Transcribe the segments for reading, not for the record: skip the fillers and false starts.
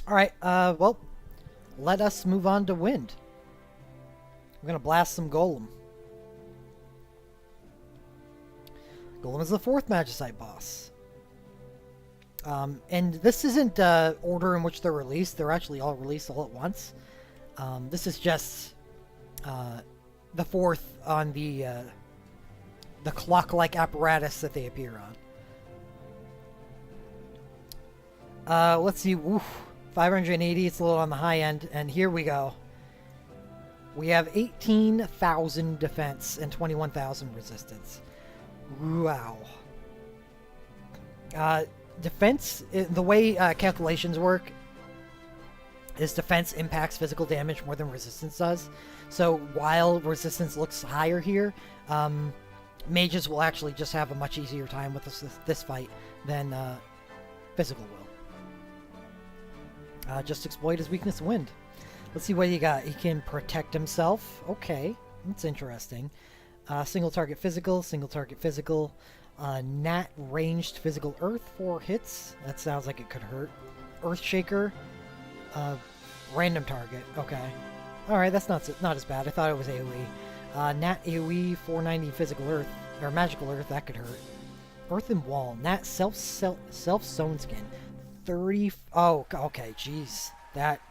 Alright, well, let us move on to wind. We're gonna blast some Golem. Golem is the 4th Magicite boss. And this isn't order in which they're released. They're actually all released all at once. This is just the 4th on the clock-like apparatus that they appear on. Let's see. Oof, 580. It's a little on the high end. And here we go. We have 18,000 defense and 21,000 resistance. Wow. Defense, the way calculations work is defense impacts physical damage more than resistance does. So while resistance looks higher here, mages will actually just have a much easier time with this fight than physical will. Just exploit his weakness, wind. Let's see what he got. He can protect himself. Okay, that's interesting. Single target physical, single target physical. Nat ranged physical earth, 4 hits. That sounds like it could hurt. Earthshaker, random target. Okay. Alright, that's not as bad. I thought it was AoE. Nat AoE, 490 physical earth, or magical earth, that could hurt. Earth and wall. Nat self stone skin. 30. Oh, okay, jeez. That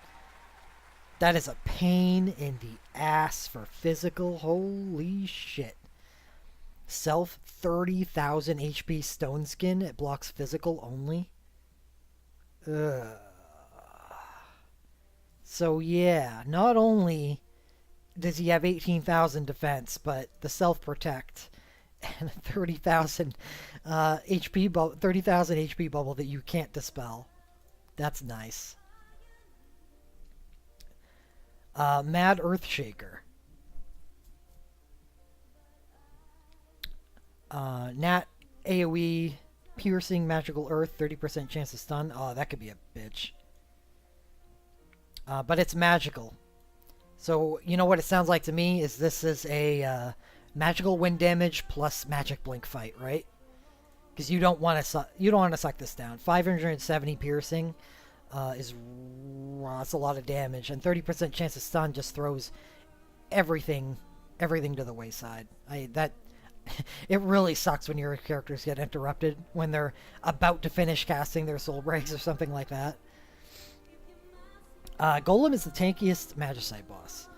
is a pain in the ass for physical. Holy shit. Self 30,000 HP stone skin. It blocks physical only. Ugh. So yeah, not only does he have 18,000 defense, but the self protect and 30,000 HP 30,000 HP bubble that you can't dispel. That's nice. Mad Earthshaker. Nat AoE, piercing magical earth, 30% chance to stun. Oh, that could be a bitch. But it's magical. So, you know what it sounds like to me is this is a magical wind damage plus magic blink fight, right? Because you don't want to suck this down. 570 piercing is that's a lot of damage, and 30% chance to stun just throws everything to the wayside. It really sucks when your characters get interrupted when they're about to finish casting their soul breaks or something like that. Golem is the tankiest Magicite boss.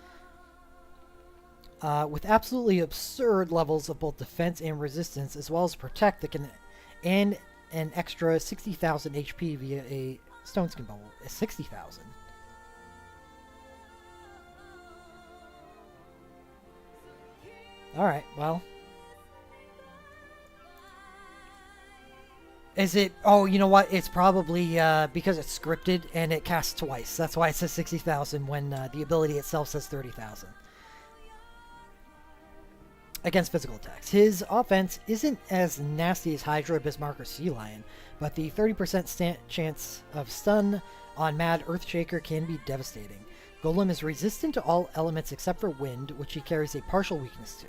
With absolutely absurd levels of both defense and resistance, as well as protect, that can and an extra 60,000 HP via a stone skin bubble. 60,000. Alright, well. Is it... Oh, you know what? It's probably because it's scripted and it casts twice. That's why it says 60,000 when the ability itself says 30,000. Against physical attacks. His offense isn't as nasty as Hydra, Bismarck, or Sea Lion, but the 30% chance of stun on Mad Earthshaker can be devastating. Golem is resistant to all elements except for wind, which he carries a partial weakness to.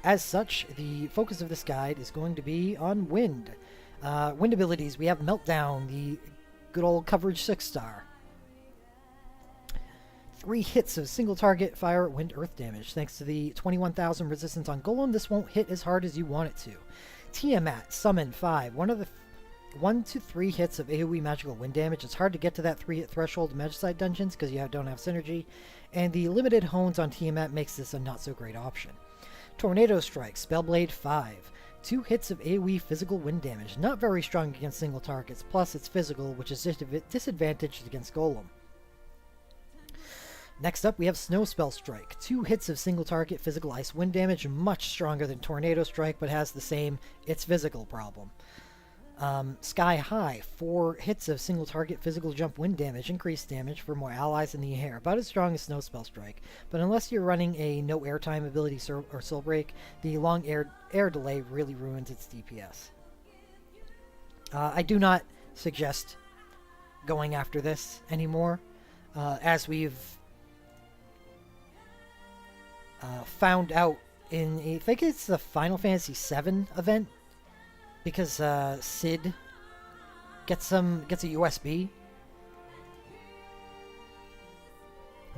As such, the focus of this guide is going to be on wind. Wind abilities, we have Meltdown, the good old coverage 6-star. 3 hits of single target fire, wind, earth damage. Thanks to the 21,000 resistance on Golem, this won't hit as hard as you want it to. Tiamat, summon 5. 1 to 3 hits of AoE magical wind damage. It's hard to get to that 3-hit threshold in Magicite dungeons because you don't have synergy. And the limited hones on Tiamat makes this a not so great option. Tornado Strike, Spellblade 5. 2 hits of AoE physical wind damage. Not very strong against single targets, plus it's physical, which is disadvantaged against Golem. Next up, we have Snow Spell Strike. 2 hits of single target physical ice wind damage, much stronger than Tornado Strike, but has the same it's physical problem. Sky High, 4 hits of single target physical jump wind damage, increased damage for more allies in the air, about as strong as Snow Spell Strike. But unless you're running a no airtime ability or soul break, the long air delay really ruins its DPS. I do not suggest going after this anymore, as we've found out in, I think it's the Final Fantasy VII event, because Sid gets a USB,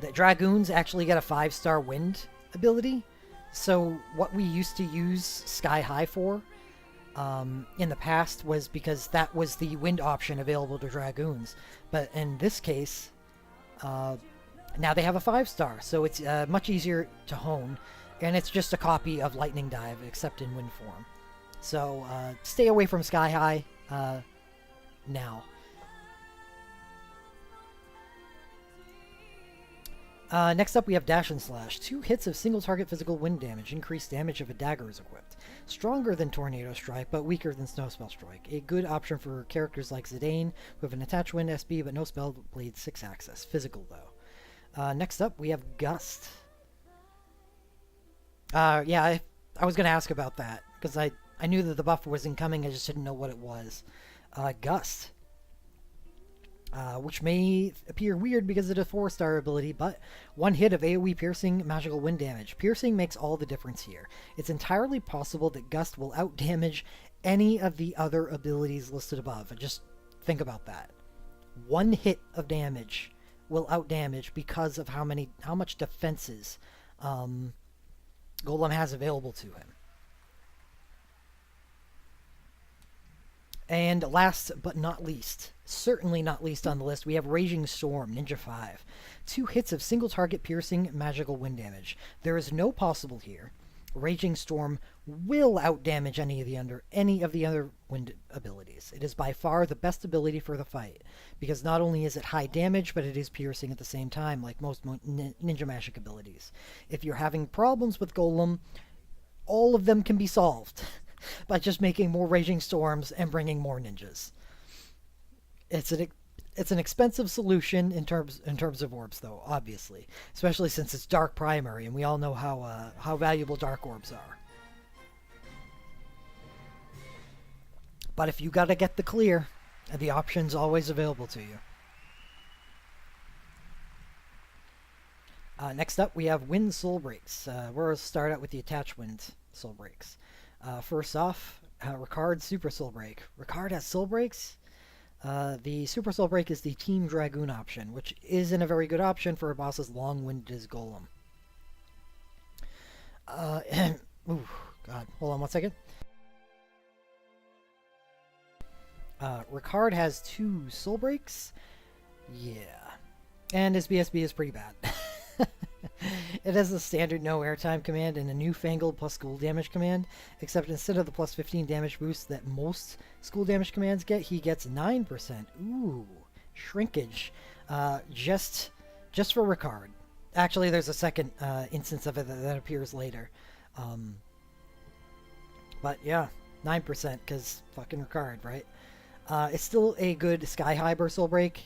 that Dragoons actually get a 5-star wind ability. So what we used to use Sky High for in the past was because that was the wind option available to Dragoons. But in this case, now they have a 5-star, so it's much easier to hone, and it's just a copy of Lightning Dive, except in wind form. So stay away from Sky High now. Next up, we have Dash and Slash. 2 hits of single target physical wind damage. Increased damage if a dagger is equipped. Stronger than Tornado Strike, but weaker than Snowspell Strike. A good option for characters like Zidane, who have an attached wind SB but no Spell Blade 6 access. Physical, though. Next up, we have Gust. Yeah, I was going to ask about that, because I knew that the buff was incoming, I just didn't know what it was. Gust. Which may appear weird because of the 4-star ability, but 1 hit of AoE piercing magical wind damage. Piercing makes all the difference here. It's entirely possible that Gust will outdamage any of the other abilities listed above. And just think about that. 1 hit of damage will outdamage because of how much defenses Golem has available to him. And last but not least, certainly not least on the list, we have Raging Storm, Ninja 5. 2 hits of single target piercing magical wind damage. There is no possible here. Raging Storm will outdamage any of the other wind abilities. It is by far the best ability for the fight, because not only is it high damage, but it is piercing at the same time, like most Ninja Magic abilities. If you're having problems with Golem, all of them can be solved by just making more Raging Storms and bringing more ninjas. It's an expensive solution in terms of orbs, though, obviously, especially since it's dark primary, and we all know how valuable dark orbs are. But if you gotta get the clear, the option's always available to you. Next up, we have Wind Soul Breaks. We'll start out with the attached Wind Soul Breaks. First off, Ricard Super Soul Break. Ricard has Soul Breaks. The Super Soul Break is the Team Dragoon option, which isn't a very good option for a boss as long-winded as Golem. Ooh, God, hold on 1 second. Ricard has 2 Soul Breaks. Yeah. And his BSB is pretty bad. It has the standard no airtime command and a newfangled plus school damage command, except instead of the plus 15 damage boost that most school damage commands get, he gets 9%. Ooh, shrinkage. Just for Ricard. Actually, there's a second instance of it that appears later. But yeah, 9%, because fucking Ricard, right? It's still a good Sky High Burst Soul Break.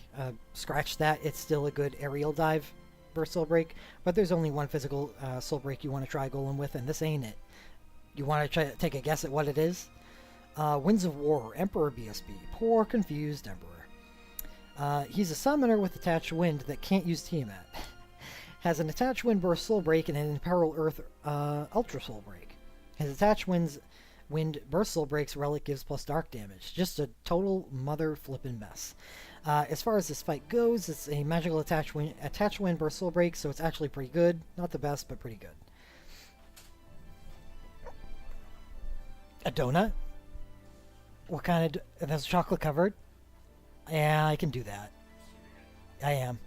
Scratch that, it's still a good Aerial Dive Burst Soul Break, but there's only one physical Soul Break you want to try Golem with, and this ain't it. You want to try to take a guess at what it is? Winds of War, Emperor BSB. Poor confused Emperor. He's a summoner with attached wind that can't use Tiamat. Has an attached wind Burst Soul Break and an Imperil Earth Ultra Soul Break. His attached wind Burst Soul Breaks relic gives plus dark damage. Just a total mother flippin' mess. As far as this fight goes, it's a magical attached wind Burst Soul Break, so it's actually pretty good. Not the best, but pretty good. A donut? What kind of... That's chocolate covered? Yeah, I can do that. I am.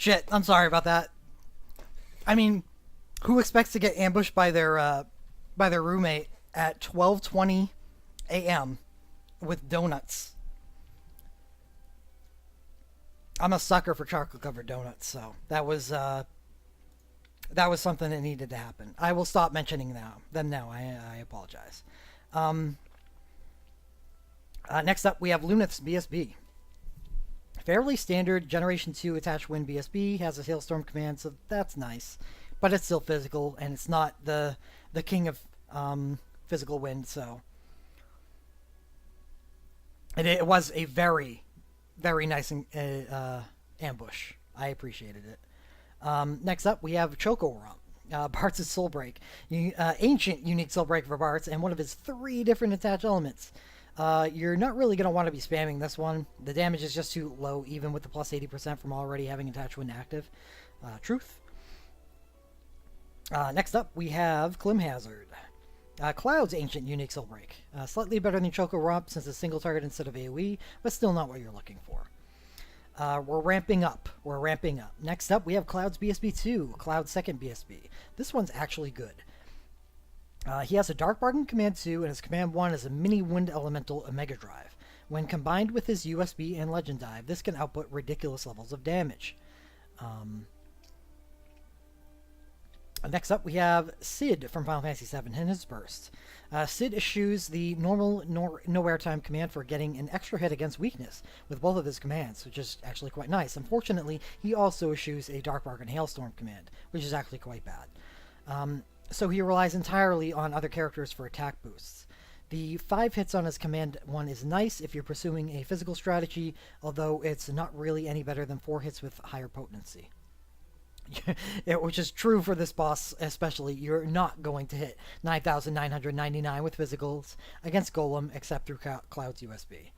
Shit, I'm sorry about that. I mean, who expects to get ambushed by their roommate at 12:20 a.m. with donuts? I'm a sucker for chocolate-covered donuts, so that was something that needed to happen. I will stop mentioning them now. I apologize. Next up, we have Luneth's BSB. Fairly standard Generation 2 attached wind BSB, has a Hailstorm command, so that's nice. But it's still physical, and it's not the king of physical wind, so... And it was a very, very nice ambush. I appreciated it. Next up, we have Choco Rump. Bart's Soul Break. Ancient unique Soul Break for Bart's, and one of his 3 different attached elements. You're not really going to want to be spamming this one. The damage is just too low, even with the plus 80% from already having attached wind active. Truth. Next up, we have Clim Hazard. Cloud's Ancient Unique Soul Break. Slightly better than Choco Rump since it's single target instead of AoE, but still not what you're looking for. We're ramping up. Next up, we have Cloud's BSB2, Cloud's second BSB. This one's actually good. He has a Dark Bargain Command 2, and his Command 1 is a Mini Wind Elemental Omega Drive. When combined with his USB and Legend Dive, this can output ridiculous levels of damage. Next up, we have Sid from Final Fantasy VII and his Burst. Sid eschews the normal no airtime command for getting an extra hit against weakness with both of his commands, which is actually quite nice. Unfortunately, he also eschews a Dark Bargain Hailstorm command, which is actually quite bad. So he relies entirely on other characters for attack boosts. The 5 hits on his Command 1 is nice if you're pursuing a physical strategy, although it's not really any better than 4 hits with higher potency. Which is true for this boss especially. You're not going to hit 9,999 with physicals against Golem except through Cloud's USB.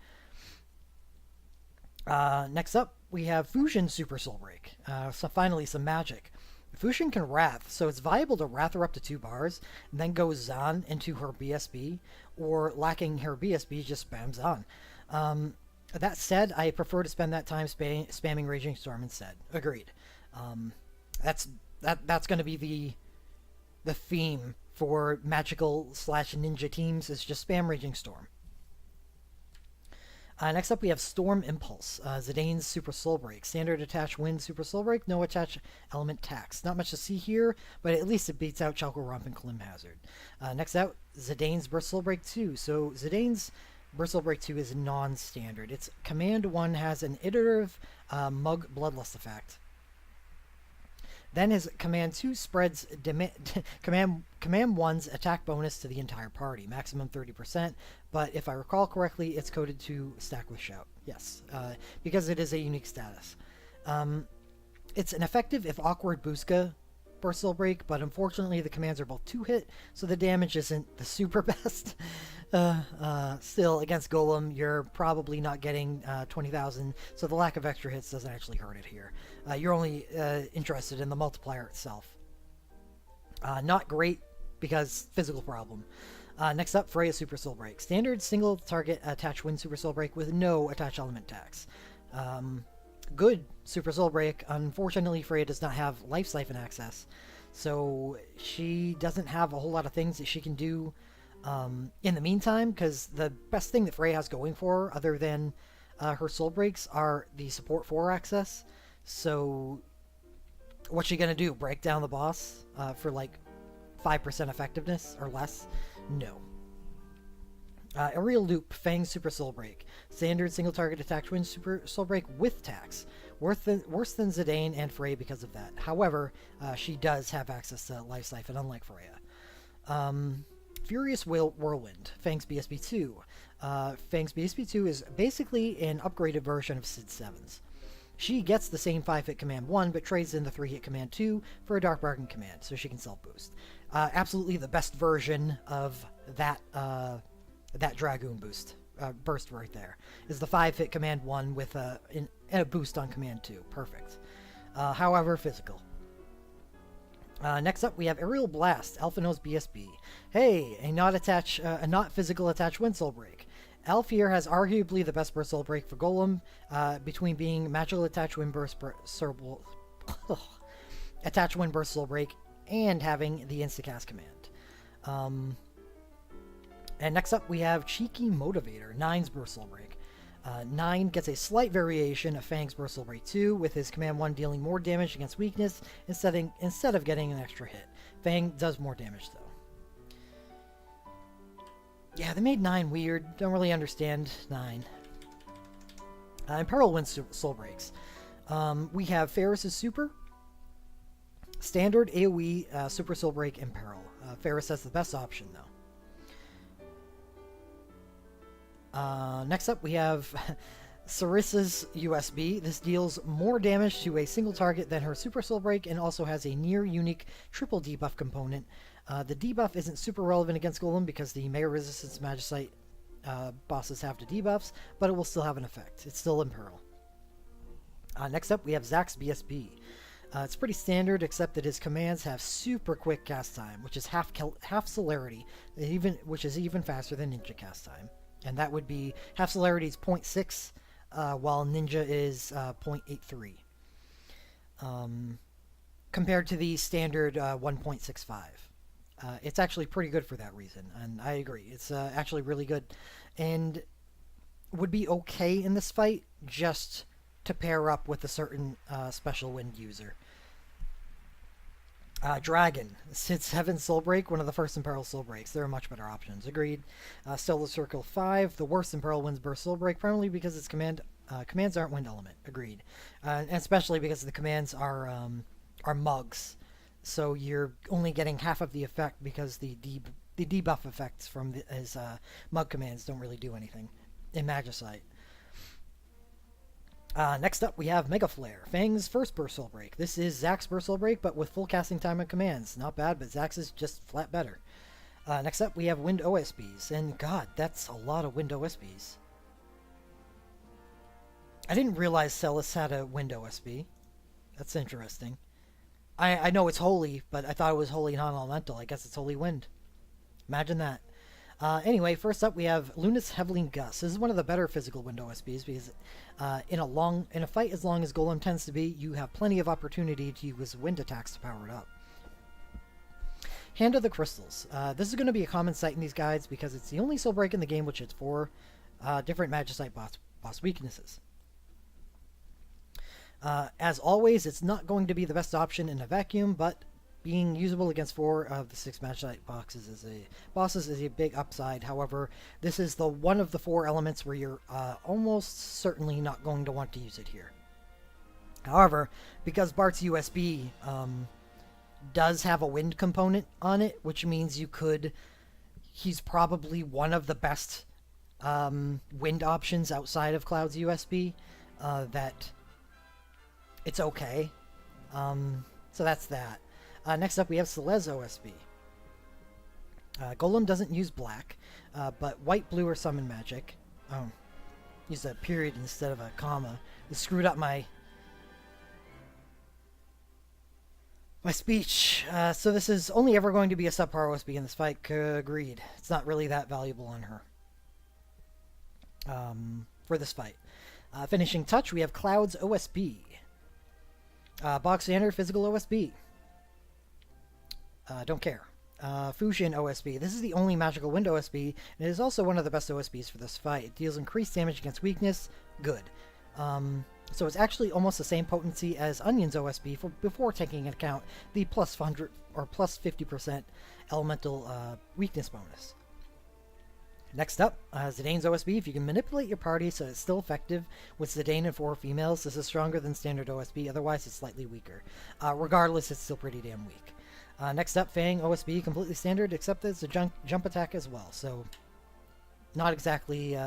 Next up, we have Fusion Super Soul Break. So finally, some magic. Fusion can Wrath, so it's viable to Wrath her up to 2 bars, and then go Zan into her BSB, or lacking her BSB, just spam Zan. That said, I prefer to spend that time spamming Raging Storm instead. Agreed. That's going to be the theme for magical / ninja teams, is just spam Raging Storm. Next up, we have Storm Impulse, Zidane's Super Soul Break. Standard attached wind Super Soul Break, no attached element tax. Not much to see here, but at least it beats out Choco Rump and Clim Hazard. Next out, Zidane's Burst Soul Break 2. So Zidane's Burst Soul Break 2 is non-standard. Its Command 1 has an iterative Mug Bloodlust effect. Then his Command 2 spreads Command 1's attack bonus to the entire party, maximum 30%, but if I recall correctly, it's coded to stack with Shout. Yes, because it is a unique status. It's an effective, if awkward, Booska Burst Soul Break, but unfortunately the commands are both 2-hit, so the damage isn't the super best. Still, against Golem, you're probably not getting 20,000, so the lack of extra hits doesn't actually hurt it here. You're only interested in the multiplier itself. Not great, because physical problem. Next up, Freya Super Soul Break. Standard single target attached wind Super Soul Break with no attached element tax. Good Super Soul Break. Unfortunately, Freya does not have Life Siphon access, so she doesn't have a whole lot of things that she can do in the meantime, because the best thing that Freya has going for her, other than her Soul Breaks, are the support 4 access. So what's she gonna do? Break down the boss for like 5% effectiveness or less? No. Aerial Loop, Fang Super Soul Break. Standard single target attack wind Super Soul Break with tax. Worse than Zidane and Freya because of that. However, she does have access to Life Siphon, unlike Freya. Furious Whirlwind, Fang's BSB2. Fang's BSB2 is basically an upgraded version of Sid 7's. She gets the same 5-hit Command 1, but trades in the 3-hit Command 2 for a Dark Bargain command, so she can self-boost. Absolutely the best version of that Dragoon burst right there, is the 5-hit Command 1 with a boost on Command 2. Perfect. However, physical. Next up, we have Aerial Blast, Alphino's BSB. Hey, a not physical attached wind Soul Break. Alf here has arguably the best burst Soul Break for Golem, between being magical attached wind burst Attach Wind Burst Soul Break, and having the Instacast command. And next up we have Cheeky Motivator, 9's Burst Soul Break. 9 gets a slight variation of Fang's Burst Soul Break 2, with his command 1 dealing more damage against weakness instead of getting an extra hit. Fang does more damage though. Yeah, they made 9 weird. Don't really understand 9. Imperil Wind Soul Breaks. We have Ferris's Super, Standard, AoE, Super Soul Break, and Peril. Ferris has the best option, though. Next up, we have Sarissa's USB. This deals more damage to a single target than her Super Soul Break, and also has a near-unique triple debuff component. The debuff isn't super relevant against Golem because the Mega Resistance Magicite bosses have the debuffs, but it will still have an effect. It's still Imperil. Next up, we have Zack's BSB. It's pretty standard, except that his commands have super quick cast time, which is half celerity, which is even faster than Ninja cast time. And that would be half celerity is 0.6, while Ninja is 0.83, compared to the standard 1.65. It's actually pretty good for that reason, and I agree. It's actually really good, and would be okay in this fight just to pair up with a certain special wind user. Dragon. Since Heaven's Soul Break, one of the first Imperil Soul Breaks. There are much better options. Agreed. Stellar Circle 5, the worst Imperil Wind's Burst Soul Break, primarily because its commands aren't wind element. Agreed. And especially because the commands are mugs. So you're only getting half of the effect because the debuff effects from his mug commands don't really do anything in Magicite. Next up, we have Mega Flare, Fang's first Burst Soul Break. This is Zack's Burst Soul Break, but with full casting time and commands. Not bad, but Zack's is just flat better. Next up, we have Wind OSBs, and god, that's a lot of Wind OSBs. I didn't realize Celis had a Wind OSB. That's interesting. I know it's Holy, but I thought it was Holy non-elemental. I guess it's Holy Wind. Imagine that. Anyway, first up we have Luna's Heavenly Gust. This is one of the better physical Wind OSBs because in a fight as long as Golem tends to be, you have plenty of opportunity to use wind attacks to power it up. Hand of the Crystals. This is going to be a common sight in these guides because it's the only soul break in the game which has 4 different Magicite boss weaknesses. As always, it's not going to be the best option in a vacuum, but being usable against 4 of the 6 Magicite bosses is a big upside. However, this is the one of the 4 elements where you're almost certainly not going to want to use it here. However, because Bart's USB does have a wind component on it, which means he's probably one of the best wind options outside of Cloud's USB, that it's okay. So that's that. Next up, we have Celez OSB. Golem doesn't use black, but white, blue, or summon magic. Oh, use a period instead of a comma. It screwed up my speech. So this is only ever going to be a subpar OSB in this fight. Agreed. It's not really that valuable on her for this fight. Finishing touch, we have Cloud's OSB. Box standard physical OSB. Don't care. Fushin OSB. This is the only magical wind OSB, and it is also one of the best OSBs for this fight. It deals increased damage against weakness. Good. So it's actually almost the same potency as Onion's OSB before taking into account the plus 100 or plus 50% elemental weakness bonus. Next up, Zidane's OSB. If you can manipulate your party so it's still effective with Zidane and 4 females, this is stronger than standard OSB. Otherwise, it's slightly weaker. Regardless, it's still pretty damn weak. Next up, Fang OSB, completely standard, except that it's a jump attack as well, so not exactly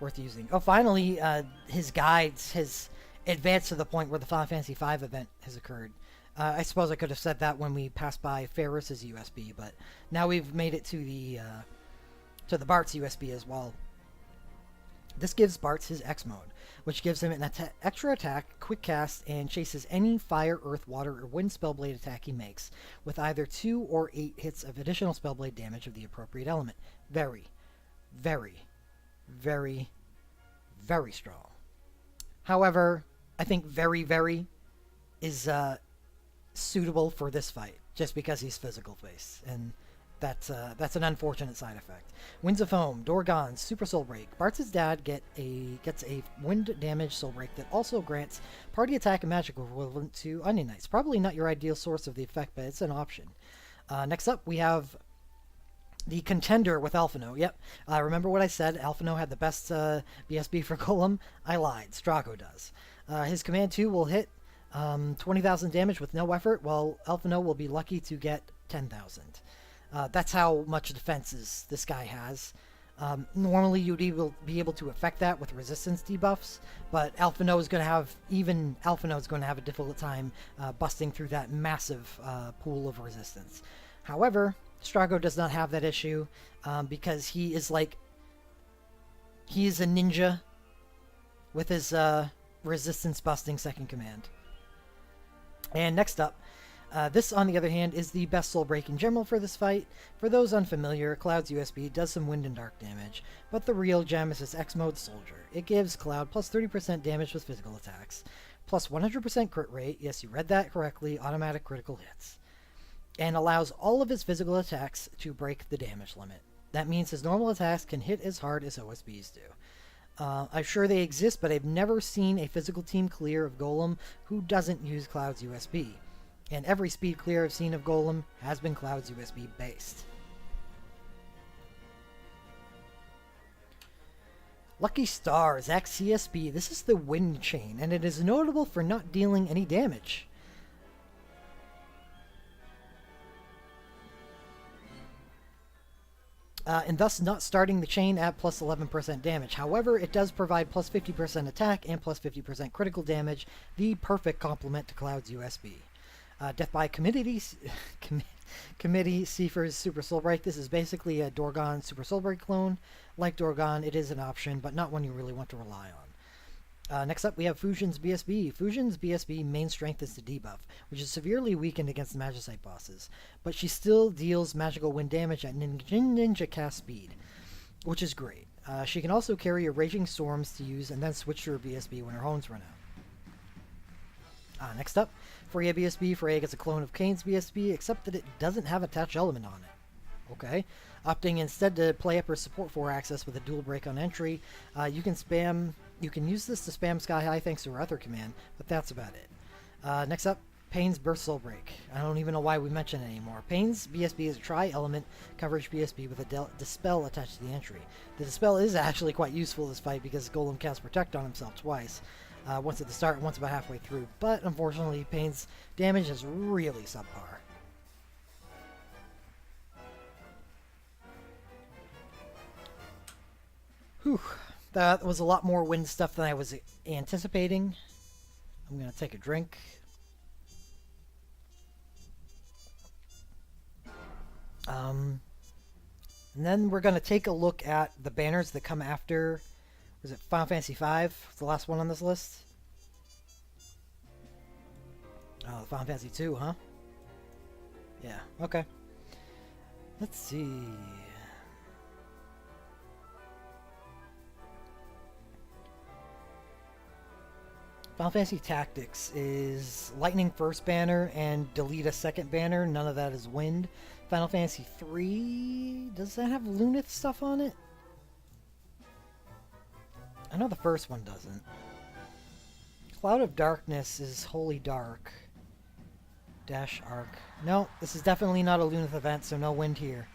worth using. Oh, finally, his guides has advanced to the point where the Final Fantasy V event has occurred. I suppose I could have said that when we passed by Ferris's USB, but now we've made it to the Bart's USB as well. This gives Bart's his X mode, which gives him an extra attack, quick cast, and chases any fire, earth, water, or wind spellblade attack he makes, with either 2 or 8 hits of additional spellblade damage of the appropriate element. Very, very, very, very strong. However, I think very, very is suitable for this fight, just because he's physical based, and that's an unfortunate side effect. Winds of Home, Dorgon, Super Soul Break. Bartz's dad gets a wind damage soul break that also grants party attack and magic equivalent to Onion Knights. Probably not your ideal source of the effect, but it's an option. Next up, we have the Contender with Alphino. Yep, remember what I said? Alphino had the best BSB for Golem? I lied. Strago does. His Command 2 will hit 20,000 damage with no effort, while Alphino will be lucky to get 10,000. That's how much defenses this guy has. Normally you'd be able to affect that with resistance debuffs, but Alphino is going to have a difficult time busting through that massive pool of resistance. However, Strago does not have that issue because he is a ninja with his resistance busting second command. And next up, this, on the other hand, is the best soul break in general for this fight. For those unfamiliar, Cloud's USB does some wind and dark damage, but the real gem is his X-Mode Soldier. It gives Cloud plus 30% damage with physical attacks, plus 100% crit rate, yes, you read that correctly, automatic critical hits, and allows all of his physical attacks to break the damage limit. That means his normal attacks can hit as hard as OSBs do. I'm sure they exist, but I've never seen a physical team clear of Golem who doesn't use Cloud's USB. And every speed clear I've seen of Golem has been Cloud's USB based. Lucky Star, Zack's CSB. This is the Wind Chain, and it is notable for not dealing any damage. And thus not starting the chain at plus 11% damage. However, it does provide plus 50% attack and plus 50% critical damage, the perfect complement to Cloud's USB. Death by Committee Seifer's Super Soul Break. This is basically a Dorgon Super Soul Break clone. Like Dorgon, it is an option, but not one you really want to rely on. Next up, we have Fusion's BSB. Fusion's BSB main strength is the debuff, which is severely weakened against the Magicite bosses, but she still deals magical wind damage at ninja cast speed, which is great. She can also carry a Raging Storms to use and then switch to her BSB when her hones run out. Next up, Freya BSB. Freya gets a clone of Kane's BSB, except that it doesn't have a touch element on it. Okay. Opting instead to play up her support 4 access with a dual break on entry, you can use this to spam Sky High thanks to her other command, but that's about it. Next up, Pain's Burst Soul Break. I don't even know why we mention it anymore. Pain's BSB is a tri-element coverage BSB with a Dispel attached to the entry. The Dispel is actually quite useful this fight because Golem casts Protect on himself twice. Once at the start and once about halfway through, but unfortunately Pain's damage is really subpar. Whew, that was a lot more wind stuff than I was anticipating. I'm gonna take a drink. And then we're gonna take a look at the banners that come after. Was it Final Fantasy V? The last one on this list? Oh, Final Fantasy 2, huh? Yeah, okay. Let's see. Final Fantasy Tactics is Lightning first banner and delete a second banner. None of that is wind. Final Fantasy 3, does that have Lunith stuff on it? I know the first one doesn't. Cloud of Darkness is Holy Dark. Dash Arc. No, this is definitely not a Lunith event, so no wind here.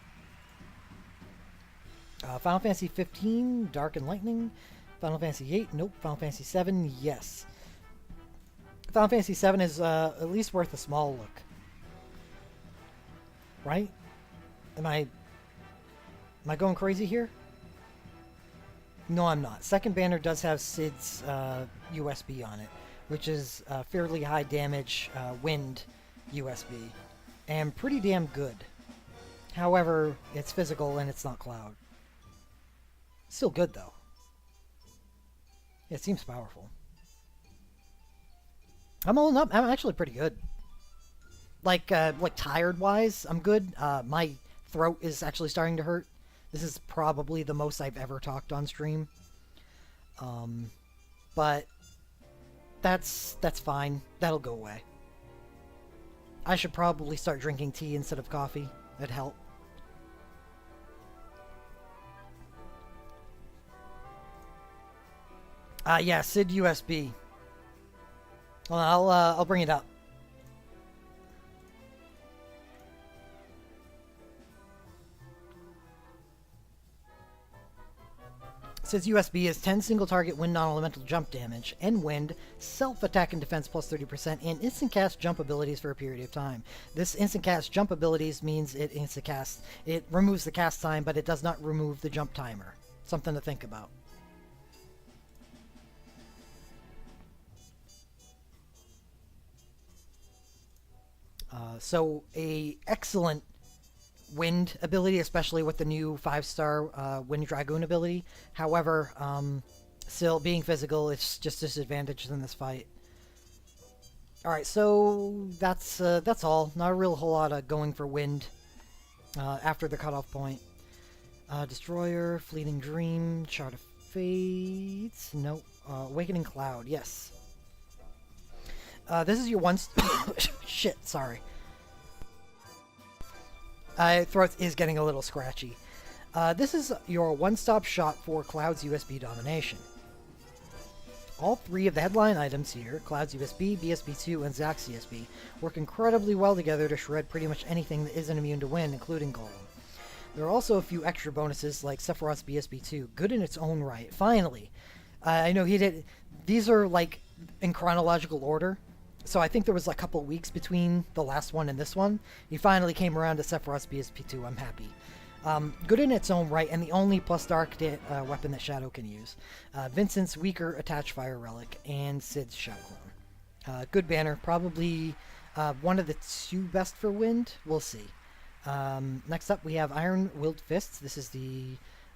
Final Fantasy 15, Dark and Lightning. Final Fantasy 8, nope. Final Fantasy 7, yes. Final Fantasy 7 is at least worth a small look. Right? Am I going crazy here? No, I'm not. Second banner does have Cid's USB on it, which is fairly high damage wind USB, and pretty damn good. However, it's physical and it's not Cloud. Still good though. Yeah, it seems powerful. I'm holding up. I'm actually pretty good. Like tired wise, I'm good. My throat is actually starting to hurt. This is probably the most I've ever talked on stream. But that's fine. That'll go away. I should probably start drinking tea instead of coffee. That'd help. Yeah, SID USB. Well, I'll bring it up. Says USB is 10 single target wind non-elemental jump damage, and wind, self-attack and defense plus 30%, and instant cast jump abilities for a period of time. This instant cast jump abilities means it instant cast. It removes the cast time, but it does not remove the jump timer. Something to think about. So a excellent wind ability, especially with the new 5-star Wind Dragoon ability. However, still being physical, it's just disadvantaged in this fight. Alright, so that's all. Not a real whole lot of going for wind after the cutoff point. Destroyer, Fleeting Dream, Shard of Fates, nope. Awakening Cloud, yes. This is your one... Shit, sorry. Throat is getting a little scratchy. This is your one-stop shop for Cloud's USB domination. All three of the headline items here, Cloud's USB, BSB2, and Zack's USB, work incredibly well together to shred pretty much anything that isn't immune to wind, including Golem. There are also a few extra bonuses, like Sephiroth's BSB2, good in its own right. Finally! I know he did... These are, like, in chronological order. So I think there was a couple weeks between the last one and this one. He finally came around to Sephiroth's BSP2. I'm happy. Good in its own right, and the only plus dark weapon that Shadow can use. Vincent's weaker attached fire relic, and Sid's Shadow Clone. Good banner. Probably one of the two best for wind. We'll see. Next up, we have Iron Willed Fists. This is the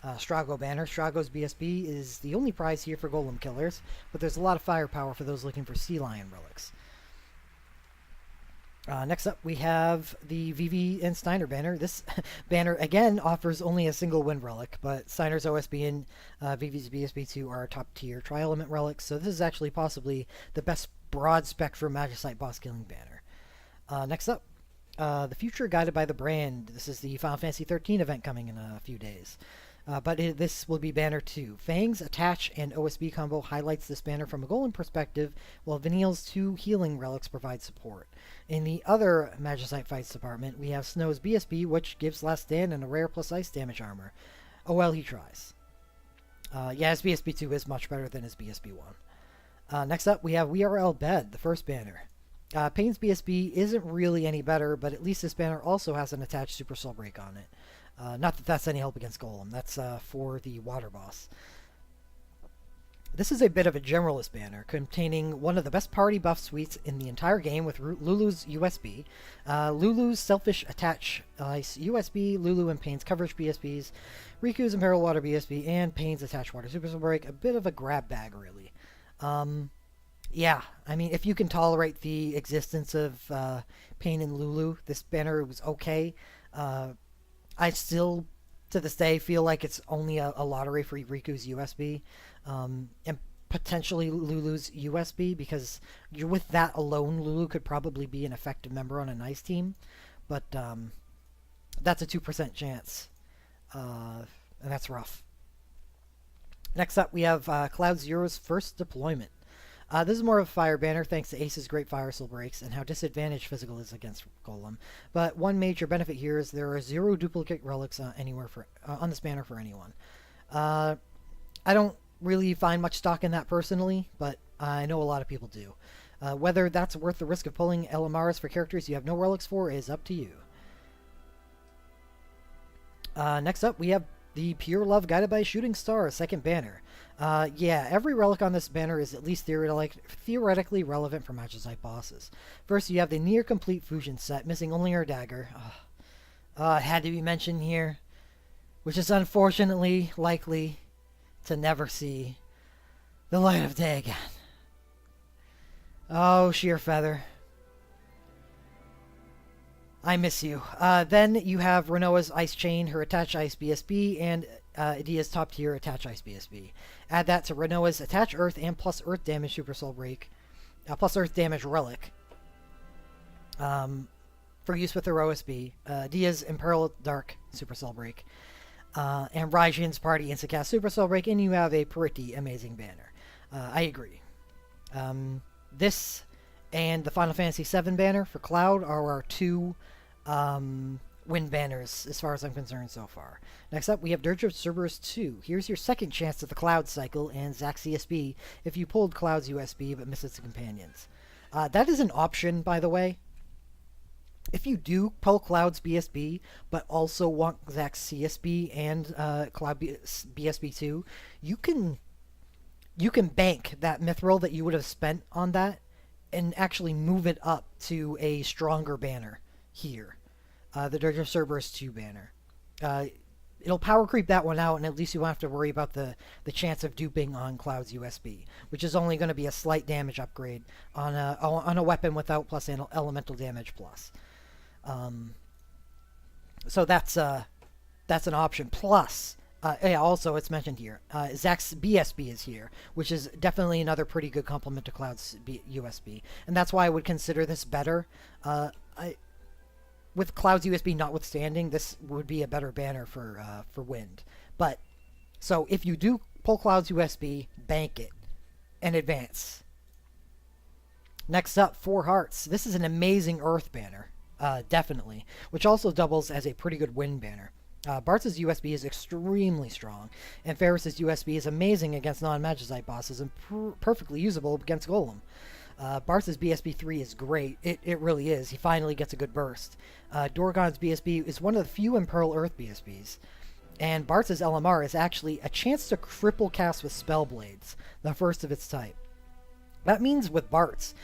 Strago banner. Strago's BSB is the only prize here for Golem killers, but there's a lot of firepower for those looking for Sea Lion relics. Next up, we have the VV and Steiner banner. This banner, again, offers only a single wind relic, but Steiner's OSB and VV's BSB2 are top-tier tri-element relics, so this is actually possibly the best broad-spectrum Magicite boss-killing banner. Next up, the Future Guided by the Brand. This is the Final Fantasy XIII event coming in a few days. This will be banner 2. Fang's attach and OSB combo highlights this banner from a Golem perspective, while Vanille's 2 healing relics provide support. In the other Magicite fights department, we have Snow's BSB, which gives Last Stand and a rare plus ice damage armor. Oh well, he tries. Yeah, his BSB2 is much better than his BSB1. Next up, we have We Are El Bed, the first banner. Payne's BSB isn't really any better, but at least this banner also has an attached Super Soul Break on it. Not that that's any help against Golem. That's for the water boss. This is a bit of a generalist banner, containing one of the best party buff suites in the entire game with Lulu's USB, Lulu's Selfish Attach Ice USB, Lulu and Payne's Coverage BSBs, Riku's Imperil Water BSB, and Payne's Attached Water Super Soul Break. A bit of a grab bag, really. Yeah, I mean, if you can tolerate the existence of Payne and Lulu, this banner was okay. I still, to this day, feel like it's only a lottery for Riku's USB, and potentially Lulu's USB, because with that alone, Lulu could probably be an effective member on a nice team, but that's a 2% chance, and that's rough. Next up, we have Cloud Zero's first deployment. This is more of a fire banner thanks to Ace's great fire soul breaks and how disadvantaged physical is against Golem. But one major benefit here is there are 0 duplicate relics anywhere on this banner for anyone. I don't really find much stock in that personally, but I know a lot of people do. Whether that's worth the risk of pulling LMRs for characters you have no relics for is up to you. Next up, we have the Pure Love Guided by a Shooting Star, second banner. Yeah, every relic on this banner is at least theoretically relevant for Magicite bosses. First, you have the near complete fusion set, missing only her dagger. It had to be mentioned here, which is unfortunately likely to never see the light of day again. Oh, Sheer Feather. I miss you. Then you have Renoa's Ice Chain, her Attach Ice BSB, and Idia's top tier Attach Ice BSB. Add that to Renoa's Attach Earth and plus Earth damage Super Soul Break, plus Earth damage relic. for use with their OSB, Dia's Imperil Dark Super Soul Break, and Raijin's Party Instacast Super Soul Break, and you have a pretty amazing banner. I agree. This and the Final Fantasy VII banner for Cloud are our two wind banners as far as I'm concerned so far. Next up, we have Dirge of Cerberus 2. Here's your second chance at the Cloud cycle and Zax CSB if you pulled Cloud's USB but missed its companions. That is an option, by the way. If you do pull Cloud's BSB but also want Zax CSB and Cloud BSB 2, you can bank that mithril that you would have spent on that and actually move it up to a stronger banner here. The Dirge of Cerberus 2 banner. It'll power creep that one out, and at least you won't have to worry about the chance of duping on Cloud's USB, which is only going to be a slight damage upgrade on a weapon without plus elemental damage plus. So that's an option. Plus, yeah, also it's mentioned here, Zax's BSB is here, which is definitely another pretty good complement to Cloud's USB, and that's why I would consider this better. With Cloud's USB notwithstanding, this would be a better banner for Wind. But, so if you do pull Cloud's USB, bank it and advance. Next up, 4 Hearts. This is an amazing Earth banner, definitely, which also doubles as a pretty good Wind banner. Bartz's USB is extremely strong, and Ferris's USB is amazing against non-Magicite bosses and perfectly usable against Golem. Bartz's BSB 3 is great. It really is. He finally gets a good burst. Dorgon's BSB is one of the few Imperil Earth BSBs. And Bartz's LMR is actually a chance to cripple cast with Spellblades, the first of its type. That means with Bartz,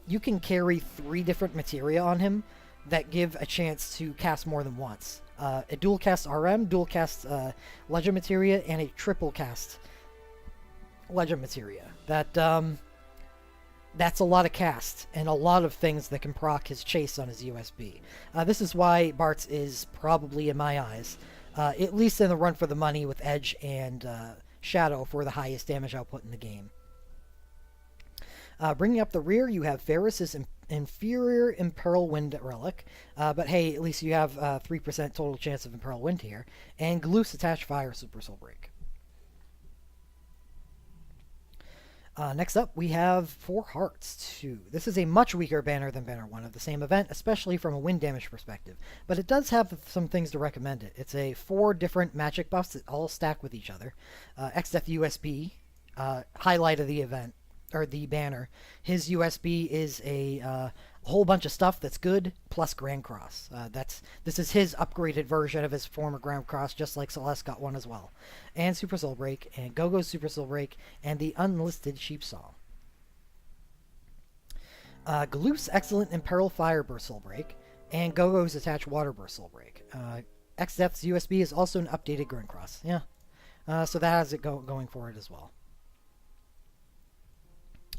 you can carry 3 different materia on him that give a chance to cast more than once. A dual cast RM, dual cast Legend materia, and a triple cast Legend materia. That's a lot of cast, and a lot of things that can proc his chase on his USB. This is why Bartz is probably, in my eyes, at least in the run for the money with Edge and Shadow for the highest damage output in the game. Bringing up the rear, you have Ferris's inferior Imperil Wind Relic, but hey, at least you have 3% total chance of Imperil Wind here, and Gloof's Attached Fire Super Soul Break. Next up, we have 4 Hearts 2. This is a much weaker banner than Banner 1 of the same event, especially from a wind damage perspective, but it does have some things to recommend it. It's a 4 different magic buffs that all stack with each other. Xdeath USB, highlight of the event, or the banner. His USB is a whole bunch of stuff that's good, plus Grand Cross. This is his upgraded version of his former Grand Cross, just like Celeste got one as well. And Super Soul Break, and Gogo's Super Soul Break, and the unlisted Sheep Song. Gloof's excellent Imperil Fire Burst Soul Break, and Gogo's Attached Water Burst Soul Break. Xdeath's USB is also an updated Grand Cross. Yeah, so that has it going for it as well.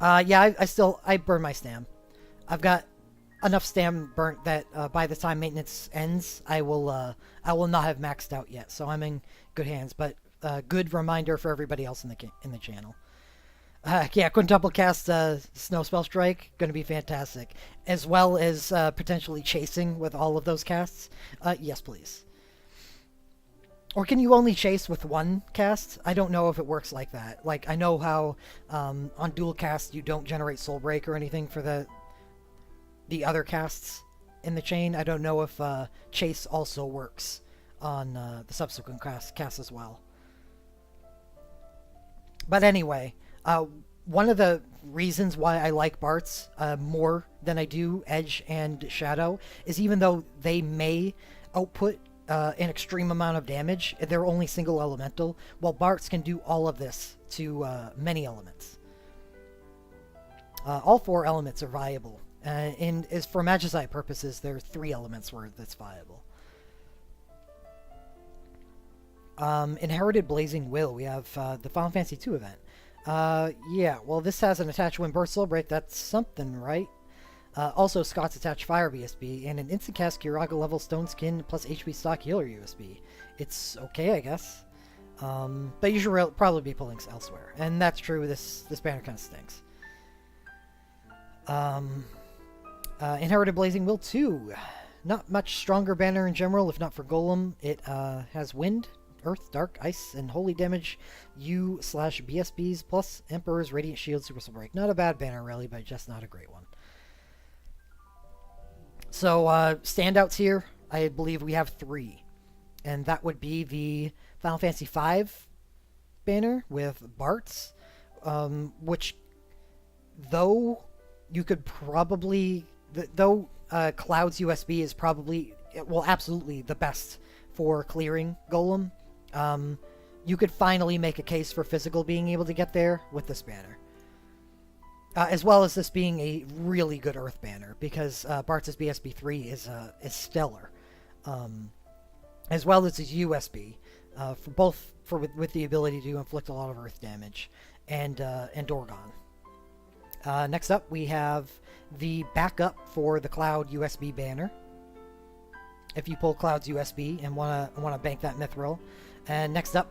Yeah, I burn my stam. I've got enough stam burnt that by the time maintenance ends, I will not have maxed out yet. So I'm in good hands. But good reminder for everybody else in the channel. Yeah, quintuple cast Snow Spell Strike, going to be fantastic, as well as potentially chasing with all of those casts. Yes, please. Or can you only chase with one cast? I don't know if it works like that. Like, I know how on dual cast you don't generate Soul Break or anything for the other casts in the chain. I don't know if chase also works on the subsequent casts as well. But anyway, one of the reasons why I like Bartz more than I do Edge and Shadow is even though they may output an extreme amount of damage, they're only single elemental, while Bartz can do all of this to many elements. All 4 elements are viable, and as for Magicite purposes, there are 3 elements where that's viable. Inherited Blazing Will, we have the Final Fantasy II event. Yeah, well, this has an attached Wind Burst Soul Break, that's something, right? Also, Scott's Attached Fire BSB, and an instant cast Kiraga level Stone Skin plus HP stock healer USB. It's okay, I guess. But you should probably be pulling elsewhere. And that's true, this banner kind of stinks. Inherited Blazing Will 2. Not much stronger banner in general, if not for Golem. It has Wind, Earth, Dark, Ice, and Holy damage. U/BSBs plus Emperor's Radiant Shield, Super Soul Break. Not a bad banner, really, but just not a great one. So, standouts here, I believe we have 3. And that would be the Final Fantasy V banner with Bartz, which, though you could probably... Though Cloud's USB is probably, well, absolutely the best for clearing Golem, you could finally make a case for physical being able to get there with this banner. As well as this being a really good Earth banner, because Bartz's BSB3 is stellar. As well as his USB, with the ability to inflict a lot of Earth damage, and Dorgon. Next up, we have the backup for the Cloud USB banner. If you pull Cloud's USB and wanna bank that Mithril. And next up,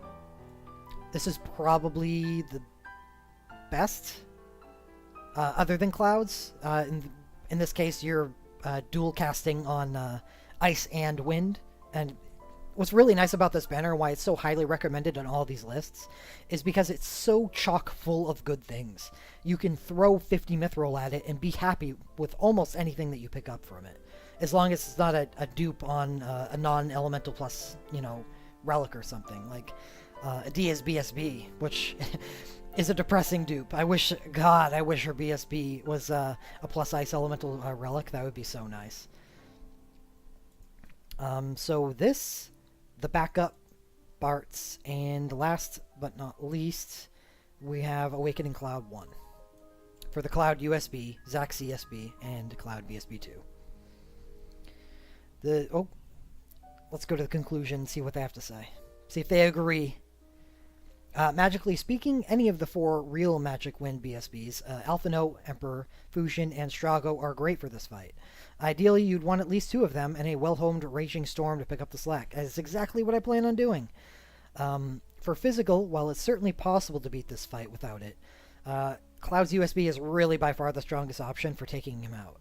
this is probably the best, other than Cloud's. In this case, you're dual casting on Ice and Wind. And what's really nice about this banner and why it's so highly recommended on all these lists is because it's so chock full of good things. You can throw 50 Mithril at it and be happy with almost anything that you pick up from it. As long as it's not a dupe on a non-elemental plus, relic or something. Like Adia's BSB, which is a depressing dupe. I wish her BSB was a plus ice elemental relic. That would be so nice. So this, the backup, Bartz, and last but not least, we have Awakening Cloud 1. For the Cloud USB, Zac CSB, and Cloud BSB2. Let's go to the conclusion, see what they have to say. See if they agree. Magically speaking, any of the 4 real Magic Wind BSBs, Alphino, Emperor, Fusion, and Strago are great for this fight. Ideally, you'd want at least 2 of them and a well-homed Raging Storm to pick up the slack. That's exactly what I plan on doing. For physical, while it's certainly possible to beat this fight without it, Cloud's USB is really by far the strongest option for taking him out.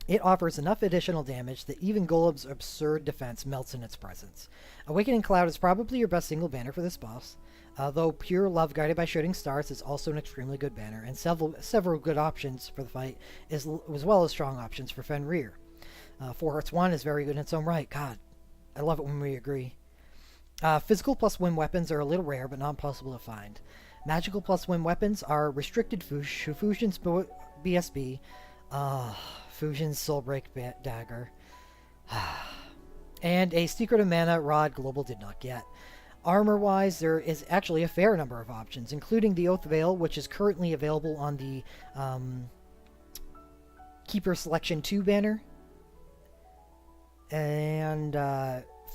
It offers enough additional damage that even Golem's absurd defense melts in its presence. Awakening Cloud is probably your best single banner for this boss, though Pure Love Guided by Shooting Stars is also an extremely good banner, and several good options for the fight, as well as strong options for Fenrir. 4 Hearts 1 is very good in its own right. God, I love it when we agree. Physical plus wind weapons are a little rare, but not impossible to find. Magical plus wind weapons are Restricted Fusion's BSB, Fusion's Soulbreak Dagger, and a Secret of Mana Rod Global did not get. Armor-wise, there is actually a fair number of options, including the Oath Veil, which is currently available on the Keeper Selection 2 banner, and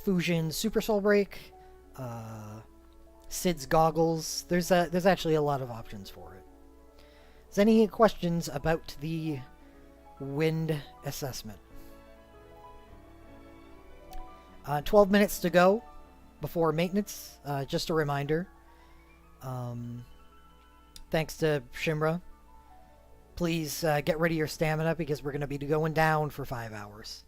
Fusion Super Soul Break, Sid's Goggles. There's actually a lot of options for it. Is there any questions about the Wind assessment? 12 minutes to go before maintenance. Just a reminder. Thanks to Shimra. Please get rid of your stamina because we're going to be going down for 5 hours.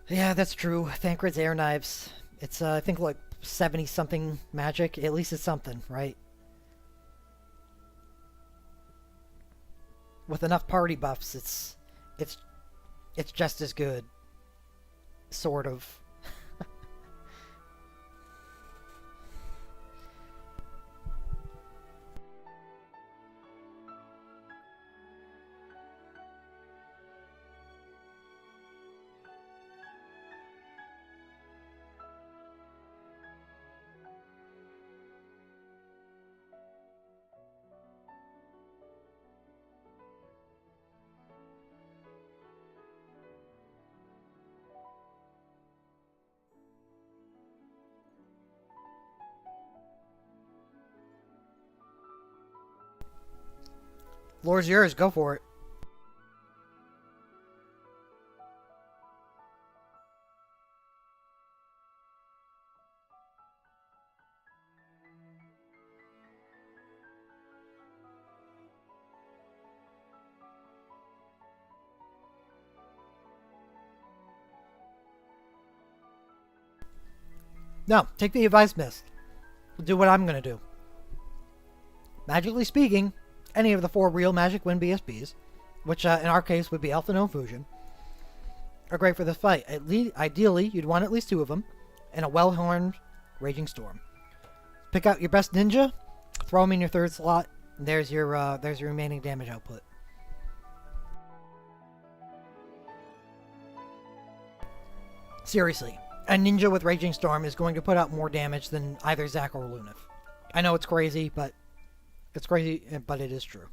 Yeah, that's true. Thancred's Air Knives. It's, I think, like 70-something magic. At least it's something, right? With enough party buffs, it's just as good. Sort of. Floor's yours. Go for it. No, take the advice, Mist. Do what I'm going to do. Magically speaking, any of the 4 real Magic Wind BSBs, which in our case would be Alpha No Fusion, are great for this fight. Ideally, you'd want at least 2 of them, and a well-horned Raging Storm. Pick out your best ninja, throw them in your 3rd slot, and there's your remaining damage output. Seriously, a ninja with Raging Storm is going to put out more damage than either Zac or Lunith. I know it's crazy, but it is true.